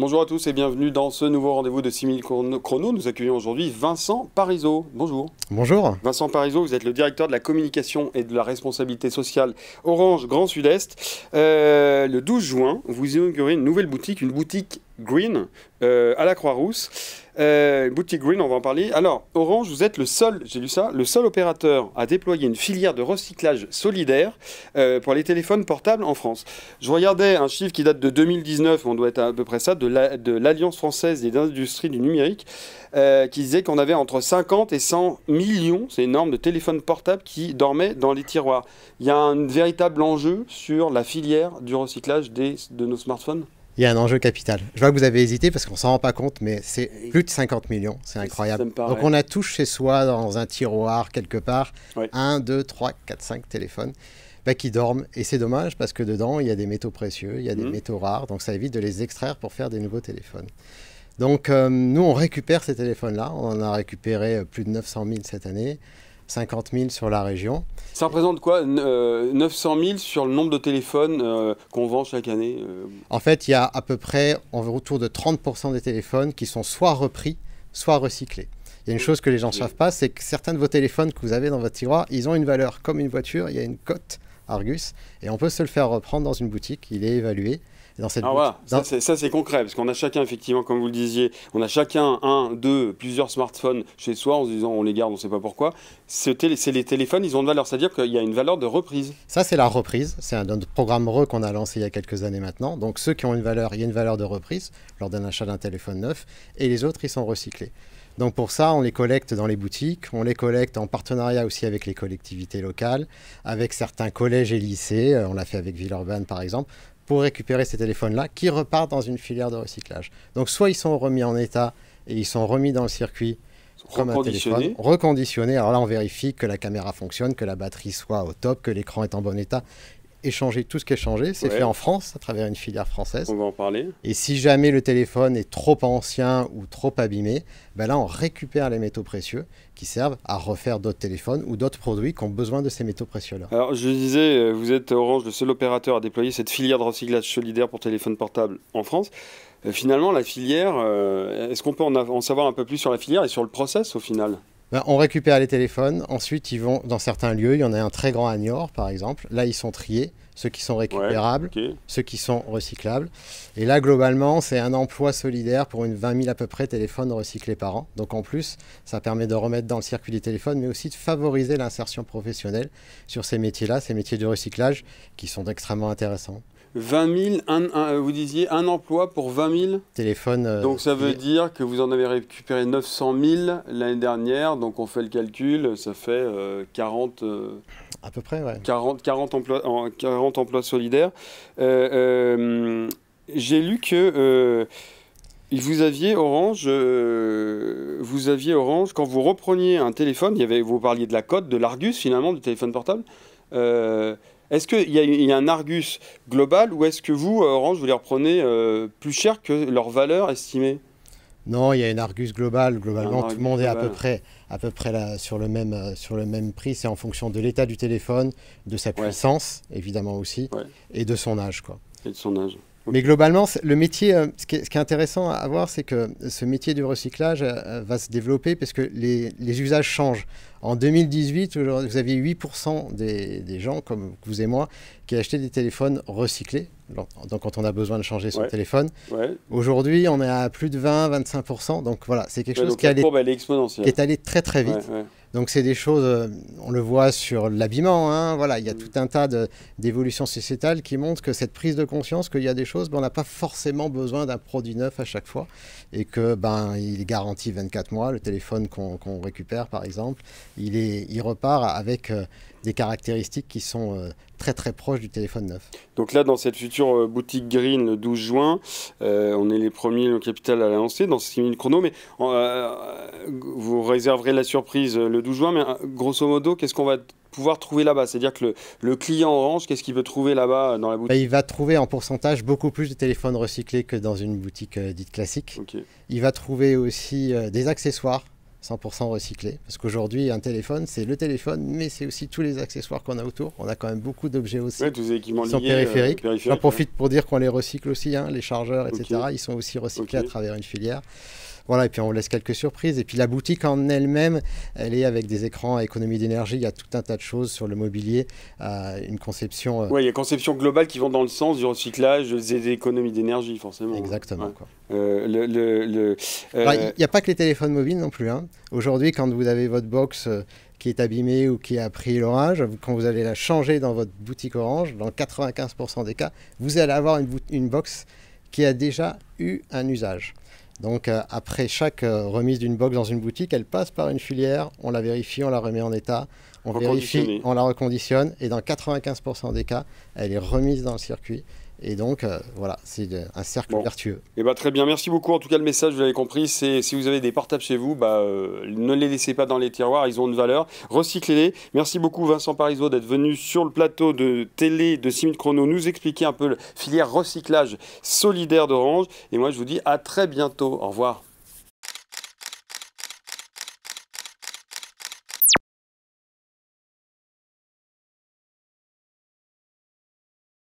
Bonjour à tous et bienvenue dans ce nouveau rendez-vous de 6000 chrono. Nous accueillons aujourd'hui Vincent Parisot. Bonjour. Bonjour. Vincent Parisot, vous êtes le directeur de la communication et de la responsabilité sociale Orange Grand Sud-Est. Le 12 juin, vous inaugurez une nouvelle boutique, une boutique Green à la Croix-Rousse. Boutique Green, on va en parler. Alors, Orange, vous êtes le seul, j'ai lu ça, le seul opérateur à déployer une filière de recyclage solidaire pour les téléphones portables en France. Je regardais un chiffre qui date de 2019, on doit être à peu près ça, de l'Alliance française des industries du numérique, qui disait qu'on avait entre 50 et 100 millions, c'est énorme, de téléphones portables qui dormaient dans les tiroirs. Il y a un véritable enjeu sur la filière du recyclage de nos smartphones. Il y a un enjeu capital. Je vois que vous avez hésité parce qu'on ne s'en rend pas compte, mais c'est plus de 50 millions. C'est incroyable. Donc on a tous chez soi, dans un tiroir, quelque part, 1, 2, 3, 4, 5 téléphones qui dorment. Et c'est dommage parce que dedans, il y a des métaux précieux, il y a des métaux rares. Donc ça évite de les extraire pour faire des nouveaux téléphones. Donc nous, on récupère ces téléphones-là. On en a récupéré plus de 900 000 cette année. 50 000 sur la région. Ça représente quoi 900 000 sur le nombre de téléphones qu'on vend chaque année En fait, il y a à peu près autour de 30% des téléphones qui sont soit repris, soit recyclés. Il y a une chose que les gens ne savent pas, c'est que certains de vos téléphones que vous avez dans votre tiroir, ils ont une valeur comme une voiture, il y a une cote Argus, et on peut se le faire reprendre dans une boutique, il est évalué. Dans cette voilà, ça c'est concret, parce qu'on a chacun, effectivement, comme vous le disiez, on a chacun plusieurs smartphones chez soi en se disant on les garde, on ne sait pas pourquoi. C'est les téléphones, ils ont de valeur, c'est-à-dire qu'il y a une valeur de reprise. Ça, c'est la reprise. C'est un programme RE qu'on a lancé il y a quelques années maintenant. Donc ceux qui ont une valeur, il y a une valeur de reprise lors d'un achat d'un téléphone neuf, et les autres, ils sont recyclés. Donc pour ça, on les collecte dans les boutiques, on les collecte en partenariat aussi avec les collectivités locales, avec certains collèges et lycées, on l'a fait avec Villeurbanne par exemple, pour récupérer ces téléphones-là qui repartent dans une filière de recyclage. Donc soit ils sont remis en état et ils sont remis dans le circuit comme un téléphone, reconditionnés. Alors là, on vérifie que la caméra fonctionne, que la batterie soit au top, que l'écran est en bon état. Échanger tout ce qui est changé, c'est fait en France à travers une filière française. On va en parler. Et si jamais le téléphone est trop ancien ou trop abîmé, ben là on récupère les métaux précieux qui servent à refaire d'autres téléphones ou d'autres produits qui ont besoin de ces métaux précieux-là. Alors je disais, vous êtes Orange, le seul opérateur à déployer cette filière de recyclage solidaire pour téléphones portables en France. Finalement, la filière, est-ce qu'on peut en savoir un peu plus sur la filière et sur le process au final ? Ben, on récupère les téléphones, ensuite ils vont dans certains lieux, il y en a un très grand à Niort par exemple, là ils sont triés, ceux qui sont récupérables, ceux qui sont recyclables. Et là globalement c'est un emploi solidaire pour une 20 000 à peu près téléphones recyclés par an. Donc en plus ça permet de remettre dans le circuit des téléphones, mais aussi de favoriser l'insertion professionnelle sur ces métiers-là, ces métiers de recyclage qui sont extrêmement intéressants. 20 000, vous disiez un emploi pour 20 000 téléphones. Donc ça veut dire que vous en avez récupéré 900 000 l'année dernière, donc on fait le calcul, ça fait 40... à peu près, ouais. 40 emplois solidaires. J'ai lu que vous aviez Orange, quand vous repreniez un téléphone, vous parliez de la cote, de l'Argus finalement, du téléphone portable. Est-ce qu'il y a un Argus global ou est-ce que vous, Orange, vous les reprenez plus cher que leur valeur estimée ? Non, il y a une Argus globale. Globalement, tout le monde est à peu près là, sur le même prix. C'est en fonction de l'état du téléphone, de sa puissance, évidemment aussi, et de son âge, quoi. Et de son âge. Mais globalement, le métier, ce qui est intéressant à voir, c'est que ce métier du recyclage va se développer parce que les usages changent. En 2018, vous aviez 8% des gens, comme vous et moi, qui achetaient des téléphones recyclés, donc quand on a besoin de changer son téléphone. Aujourd'hui, on est à plus de 20-25%. Donc voilà, c'est quelque chose qui est allé très très vite. Donc c'est des choses, on le voit sur l'habillement, hein, voilà, il y a tout un tas d'évolutions sociétales qui montrent que cette prise de conscience qu'il y a des choses, on n'a pas forcément besoin d'un produit neuf à chaque fois et que il est garanti 24 mois, le téléphone qu'on récupère par exemple, il repart avec des caractéristiques qui sont très très proches du téléphone neuf. Donc là, dans cette future boutique Green, le 12 juin, on est les premiers au capital à l'annoncer dans 6000 chrono, mais vous réserverez la surprise le 12 juin, mais grosso modo, qu'est-ce qu'on va pouvoir trouver là-bas? C'est-à-dire que le client Orange, qu'est-ce qu'il peut trouver là-bas dans la boutique? Il va trouver en pourcentage beaucoup plus de téléphones recyclés que dans une boutique dite classique. Il va trouver aussi des accessoires. 100% recyclés. Parce qu'aujourd'hui, un téléphone, c'est le téléphone, mais c'est aussi tous les accessoires qu'on a autour. On a quand même beaucoup d'objets aussi tous les équipements qui sont liés, périphériques. J'en profite pour dire qu'on les recycle aussi, hein, les chargeurs, etc. Okay. Ils sont aussi recyclés à travers une filière. Voilà, et puis on laisse quelques surprises. Et puis la boutique en elle-même, elle est avec des écrans à économie d'énergie. Il y a tout un tas de choses sur le mobilier, une conception... Oui, il y a une conception globale qui vont dans le sens du recyclage, des économies d'énergie, forcément. Exactement. Ouais. Quoi. Il n'y a pas que les téléphones mobiles non plus. Hein. Aujourd'hui, quand vous avez votre box qui est abîmée ou qui a pris l'orage, quand vous allez la changer dans votre boutique Orange, dans 95% des cas, vous allez avoir une box qui a déjà eu un usage. Donc après chaque remise d'une box dans une boutique, elle passe par une filière, on la vérifie, on la remet en état, on vérifie, on la reconditionne et dans 95% des cas, elle est remise dans le circuit. Et donc voilà, c'est un cercle vertueux. Et très bien, merci beaucoup. En tout cas, le message, vous l'avez compris, c'est si vous avez des portables chez vous, ne les laissez pas dans les tiroirs, ils ont une valeur. Recyclez-les. Merci beaucoup Vincent Parisot d'être venu sur le plateau de télé de 6 minutes chrono nous expliquer un peu la filière recyclage solidaire d'Orange. Et moi, je vous dis à très bientôt. Au revoir.